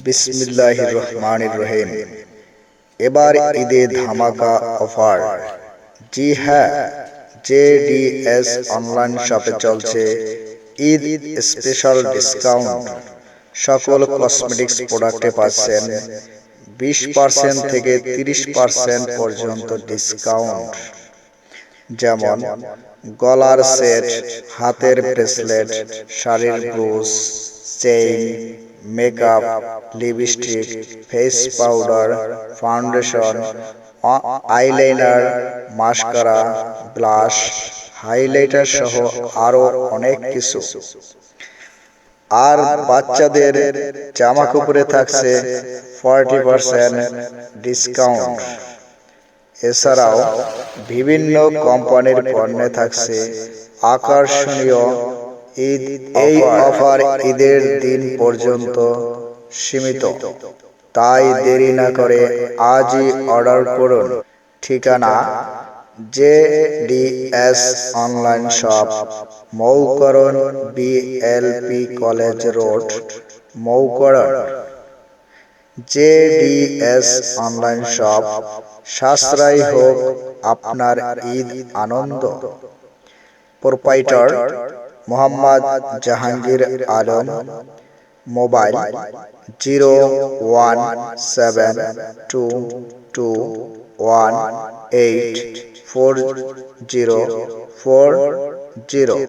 বিসমিল্লাহির রহমানির রহিম। এবার ঈদে ধামাকা অফার। জি হ্যাঁ, জেডিএস অনলাইন শপে চলছে ঈদ স্পেশাল ডিসকাউন্ট। সকল কসমেটিক্স প্রোডাক্টে পাচ্ছেন 20% থেকে 30% পর্যন্ত ডিসকাউন্ট। যেমন গলার সেট, হাতের ব্রেসলেট, শাড়ির brooch, chain, makeup, lipstick, face powder, foundation, eyeliner, mascara, blush, highlighter সহ আরো অনেক কিছু। আর বাচ্চাদের জামা কাপড়ে থাকছে 40% ডিসকাউন্ট। এছাড়াও বিভিন্ন কোম্পানির পণ্যে থাকছে আকর্ষণীয় ঈদ এই অফার ঈদের দিন পর্যন্ত সীমিত। তাই দেরি না করে আজই অর্ডার করুন। ঠিকানা JDS online shop, Moukaran BLP college road, Moukaran. JDS online shop, সাশ্রয়ী হোক আপনার ঈদ আনন্দ। প্রোপাইটার মোহাম্মদ জাহাঙ্গীর আলম। মোবাইল 017221840440।